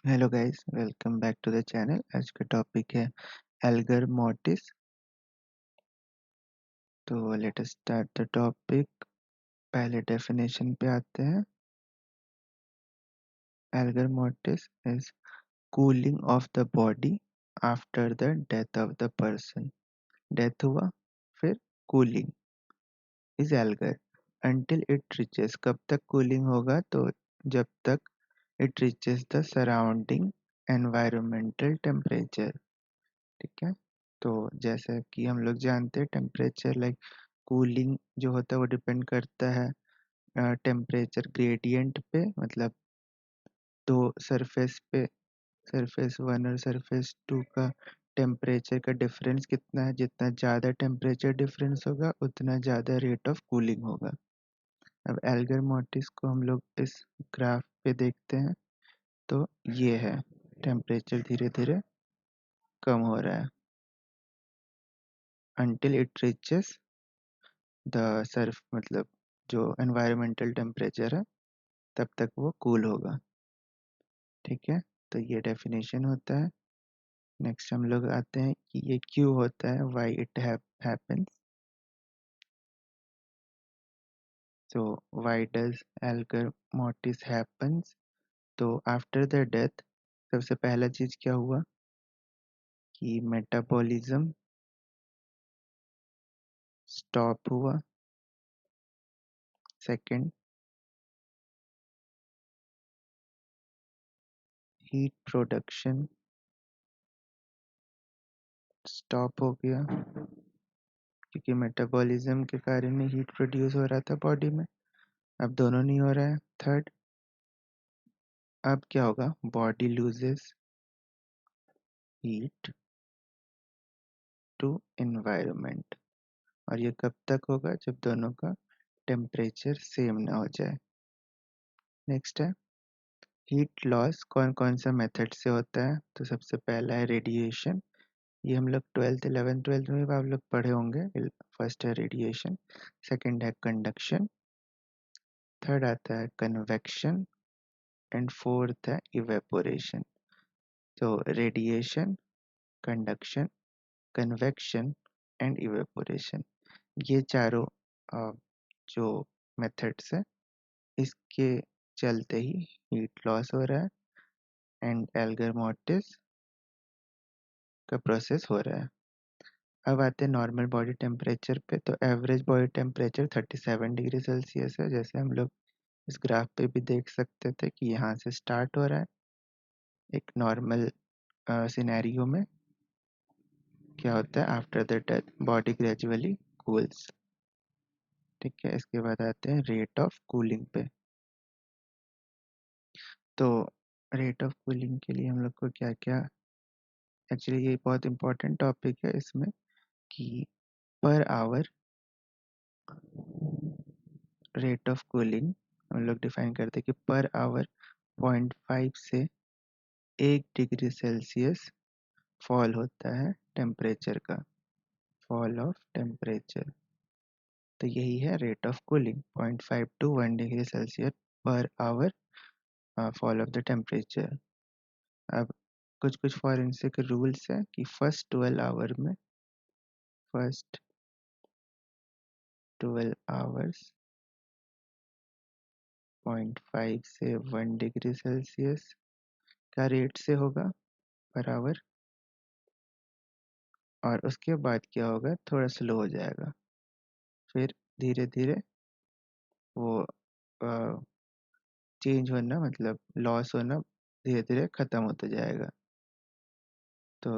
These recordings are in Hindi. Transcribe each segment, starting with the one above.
Hello guys, welcome back to the channel. आज का टॉपिक है एल्गर मोर्टिस। तो let us start the topic. पहले डेफिनेशन पे आते हैं। Algor mortis is cooling of the body after the death of the person. Death हुआ, फिर cooling is algor until it reaches. कब तक कूलिंग होगा? तो जब तक it reaches the surrounding environmental temperature. ठीक है। तो जैसा कि हम लोग जानते हैं, टेम्परेचर लाइक कूलिंग जो होता है वो डिपेंड करता है टेम्परेचर ग्रेडियंट पे। मतलब दो सरफेस पे, सरफेस वन और सरफेस टू का टेम्परेचर का डिफरेंस कितना है। जितना ज़्यादा टेम्परेचर डिफरेंस होगा उतना ज़्यादा रेट ऑफ कूलिंग होगा। अब एल्गर मोर्टिस को हम लोग इस ग्राफ पे देखते हैं। तो ये है, टेम्परेचर धीरे धीरे कम हो रहा है until it reaches the Surf, मतलब जो एनवायरमेंटल टेम्परेचर है तब तक वो कूल होगा। ठीक है। तो ये डेफिनेशन होता है। नेक्स्ट हम लोग आते हैं कि ये क्यों होता है, why it happens. So why does Elgar mortis happens? तो आफ्टर द डेथ सबसे पहला चीज क्या हुआ कि मेटाबॉलिज्म स्टॉप हुआ। सेकंड, हीट प्रोडक्शन स्टॉप हो गया, क्योंकि मेटाबॉलिज्म के कारण ही हीट प्रोड्यूस हो रहा था बॉडी में। अब दोनों नहीं हो रहा है। थर्ड, अब क्या होगा? Body loses heat to environment. और ये कब तक होगा? जब दोनों का टेम्परेचर सेम ना हो जाए। नेक्स्ट है हीट लॉस। कौन कौन सा मेथड से होता है? तो सबसे पहला है रेडिएशन। ये हम लोग 12th 11th 12th में भी आप लोग पढ़े होंगे। फर्स्ट है रेडिएशन, सेकंड है कंडक्शन, थर्ड आता है कन्वेक्शन एंड फोर्थ है इवेपोरेशन। तो radiation, conduction, convection and evaporation, ये चारों अ, जो मेथड्स है, इसके चलते ही हीट लॉस हो रहा है एंड एल्गर मोर्टिस का प्रोसेस हो रहा है। अब आते हैं नॉर्मल बॉडी टेम्परेचर पे। तो average body temperature 37 degree Celsius है, जैसे हम लोग इस ग्राफ पे भी देख सकते थे कि यहाँ से स्टार्ट हो रहा है। एक नॉर्मल सिनेरियो में क्या होता है, after the death body gradually cools. ठीक है। इसके बाद आते हैं रेट ऑफ कूलिंग पे। तो रेट ऑफ कूलिंग के लिए हम लोग को क्या क्या, एक्चुअली ये बहुत इंपॉर्टेंट टॉपिक है इसमें, कि per hour rate of cooling हम लोग डिफाइन करते हैं कि पर आवर 0.5 से 1 डिग्री सेल्सियस फॉल होता है टेम्परेचर का, फॉल ऑफ टेम्परेचर। तो यही है rate of cooling, 0.5 to 1 degree Celsius per hour fall of the temperature. अब कुछ कुछ फॉरेंसिक रूल्स है कि फर्स्ट 12 आवर्स 0.5 से 1 डिग्री सेल्सियस का रेट से होगा पर आवर, और उसके बाद क्या होगा, थोड़ा स्लो हो जाएगा, फिर धीरे धीरे वो चेंज होना, मतलब लॉस होना धीरे धीरे ख़त्म होता जाएगा। तो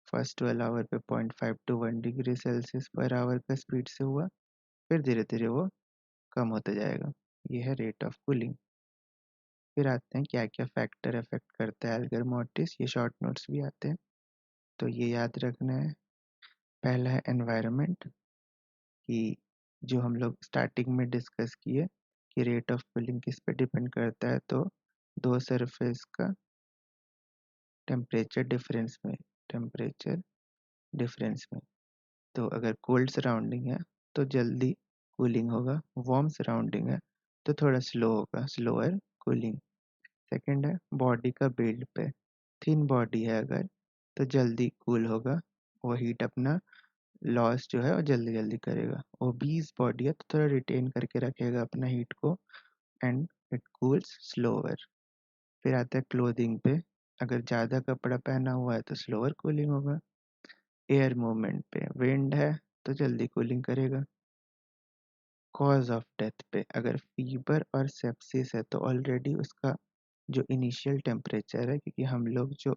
फर्स्ट 12 आवर पे 0.5 to 1 degree Celsius per hour का स्पीड से हुआ, फिर धीरे धीरे वो कम होता जाएगा। ये है रेट ऑफ कूलिंग। फिर आते हैं क्या क्या फैक्टर अफेक्ट करता है एल्गर मोर्टिस। ये शॉर्ट नोट्स भी आते हैं, तो ये याद रखना है। पहला है एनवायरनमेंट, कि जो हम लोग स्टार्टिंग में डिस्कस किए कि रेट ऑफ कूलिंग किस पे डिपेंड करता है। तो दो सरफेस का टेम्परेचर डिफरेंस में, टेम्परेचर डिफरेंस में। तो अगर कोल्ड सराउंडिंग है तो जल्दी कूलिंग होगा, वार्म सराउंडिंग है तो थोड़ा स्लो होगा, स्लोअर कूलिंग। सेकंड है बॉडी का बिल्ड पे, थिन बॉडी है अगर तो जल्दी कूल होगा, वो हीट अपना लॉस जो है वो जल्दी जल्दी करेगा। ओबीज बॉडी है तो थोड़ा रिटेन करके रखेगा अपना हीट को एंड इट कूल्स स्लोअर। फिर आता है क्लोथिंग पे, अगर ज़्यादा कपड़ा पहना हुआ है तो स्लोअर कूलिंग होगा। एयर मूवमेंट पे, विंड है तो जल्दी कूलिंग करेगा। कॉज ऑफ डेथ पे, अगर फीवर और सेप्सिस है तो ऑलरेडी उसका जो इनिशियल टेम्परेचर है, क्योंकि हम लोग जो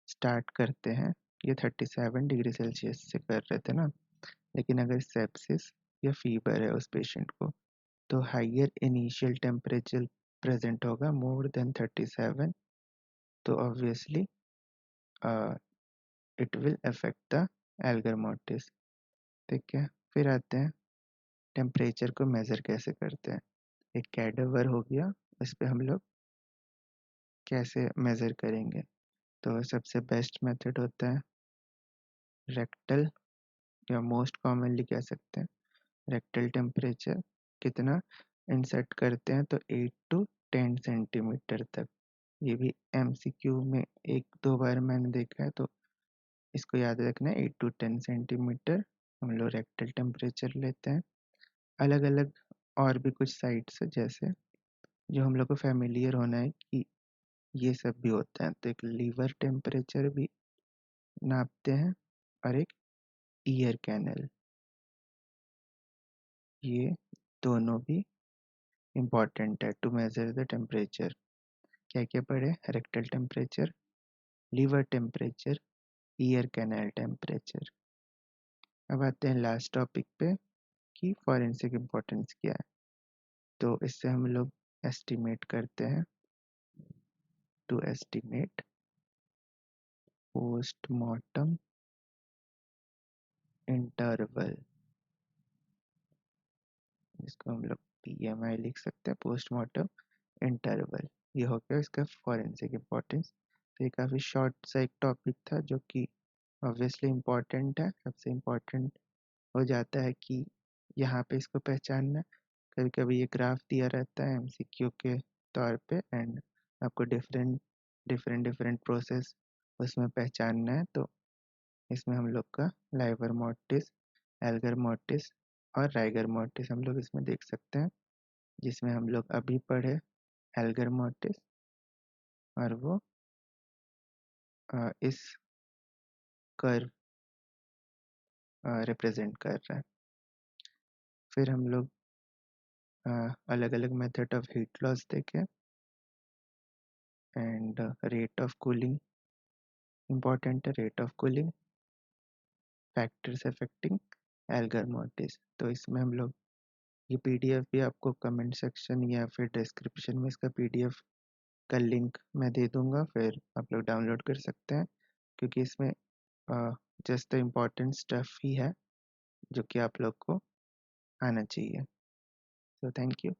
स्टार्ट करते हैं ये 37 डिग्री सेल्सियस से कर रहे थे ना, लेकिन अगर सेप्सिस या फीवर है उस पेशेंट को तो हाइयर इनिशियल टेम्परेचर प्रेजेंट होगा मोर देन 37, तो obviously it will affect the Elgar mortis. ठीक है, फिर आते हैं टेम्परेचर को मेज़र कैसे करते हैं। एक कैडेवर हो गया, इस पे हम लोग कैसे मेज़र करेंगे, तो सबसे बेस्ट मेथड होता है रेक्टल, या मोस्ट कॉमनली कह सकते हैं रेक्टल टेम्परेचर। कितना इंसर्ट करते हैं तो 8 टू 10 सेंटीमीटर तक। ये भी एमसीक्यू में एक दो बार मैंने देखा है, तो इसको याद रखना है 8 टू 10 सेंटीमीटर हम लोग रेक्टल टेम्परेचर लेते हैं। अलग अलग और भी कुछ साइट्स है जैसे जो हम लोग को फैमिलियर होना है कि ये सब भी होता है, तो एक लीवर टेम्परेचर भी नापते हैं और एक ईयर कैनल, ये दोनों भी इम्पॉर्टेंट है टू मेजर द टेम्परेचर। क्या क्या पढ़े, rectal temperature, liver temperature, ear canal temperature. अब आते हैं लास्ट टॉपिक पे कि फॉरेंसिक इम्पोर्टेंस क्या है। तो इससे हम लोग एस्टिमेट करते हैं, टू एस्टिमेट पोस्टमार्टम इंटरवल, इसको हम लोग पीएमआई लिख सकते हैं, पोस्टमार्टम इंटरवल। ये हो गया इसका फॉरेंसिक इम्पोर्टेंस। तो ये काफ़ी शॉर्ट सा एक टॉपिक था जो कि ऑब्वियसली इम्पॉर्टेंट है, सबसे इम्पॉर्टेंट हो जाता है कि यहाँ पे इसको पहचानना। कभी कभी ये ग्राफ दिया रहता है एमसीक्यू के तौर पे एंड आपको डिफरेंट डिफरेंट डिफरेंट प्रोसेस उसमें पहचानना है, तो इसमें हम लोग का लाइवर मोर्टिस, एल्गर मोर्टिस और राइगर मोर्टिस हम लोग इसमें देख सकते हैं, जिसमें हम लोग अभी पढ़े एल्गर मोर्टिस, और वो इस कर्व रिप्रेजेंट कर रहा है। फिर हम लोग अलग अलग मेथड ऑफ हीट लॉस देखें and rate of cooling important है, rate of cooling, factors affecting algor mortis. तो इसमें हम लोग ये पीडीएफ भी आपको कमेंट सेक्शन या फिर डिस्क्रिप्शन में इसका पीडीएफ का लिंक मैं दे दूंगा, फिर आप लोग डाउनलोड कर सकते हैं, क्योंकि इसमें just the important stuff he है जो कि आप लोग को आना चाहिए। So thank you.